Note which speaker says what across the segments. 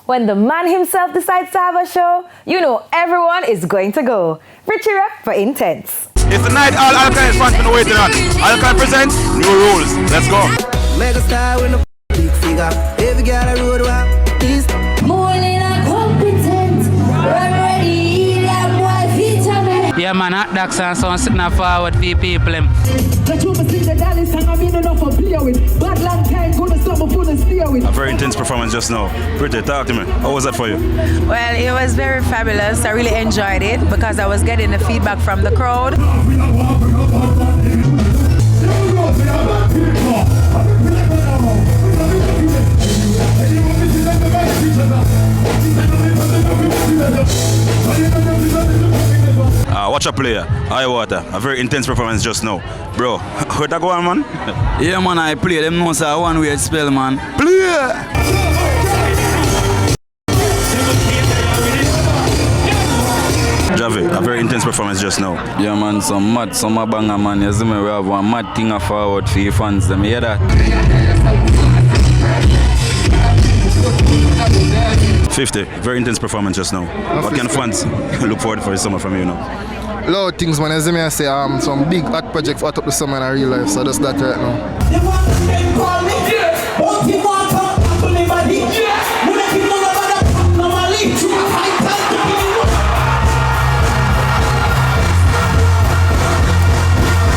Speaker 1: When the man himself decides to have a show, you know everyone is going to go. Richie Rock for Intense.
Speaker 2: It's the night all Alkaline fans been waiting on. Alkaline presents New Rules. Let's go.
Speaker 3: Mega star with a big figure. Every girl I road walk, this.
Speaker 4: Morning I'm competent. Run ready, that boy feature me.
Speaker 5: Yeah man, hot dogs and so sitting up forward for people.
Speaker 2: A very intense performance just now. Pretty, talk to me. How was that for you?
Speaker 6: Well, it was very fabulous. I really enjoyed it because I was getting the feedback from the crowd.
Speaker 2: Watch a player, high water. A very intense performance just now. Bro, how that go on, man?
Speaker 7: Yeah, man, I play. Them know say one weird spell, man.
Speaker 2: Play! Javi, a very intense performance just now.
Speaker 7: Yeah, man, some a banger, man. You see me, we have one mad thing forward for your fans. Them hear that?
Speaker 2: 50, very intense performance just now. What can fans look forward for the summer from you now?
Speaker 8: A lot of things, man. As I say, some big hot projects out of the summer in real life, so that's that right now.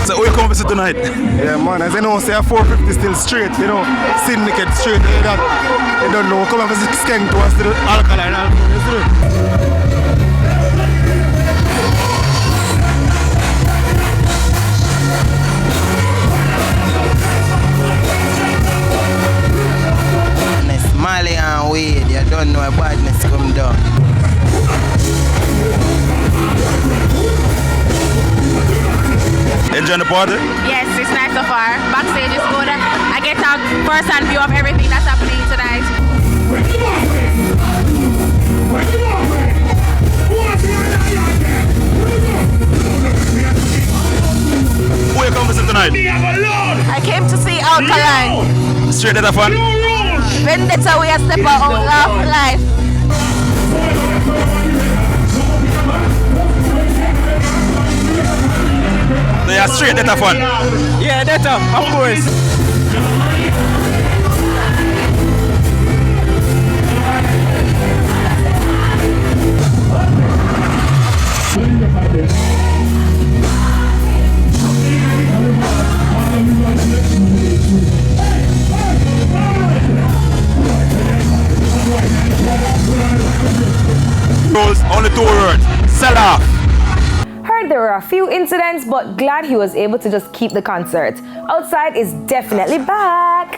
Speaker 2: So we come visit tonight?
Speaker 8: Yeah, man. As I know, say 450 still straight, you know. Syndicate straight, you know that. You don't know. Come and visit Skank to us to the Alkaline.
Speaker 3: Mali and Wade, you don't know a badness come down.
Speaker 2: Enjoying the party?
Speaker 6: Yes, it's nice so far. Backstage is good. I get a first-hand view of everything that's happening tonight.
Speaker 2: Who you come visit tonight?
Speaker 6: I came to see Alkaline.
Speaker 2: Straight out of fun?
Speaker 6: Vendetta, we are step out of life.
Speaker 2: They are straight out of fun?
Speaker 5: Yeah, that of course.
Speaker 2: Only 2 words. Sell off.
Speaker 1: Heard there were a few incidents, but glad he was able to just keep the concert. Outside is definitely back.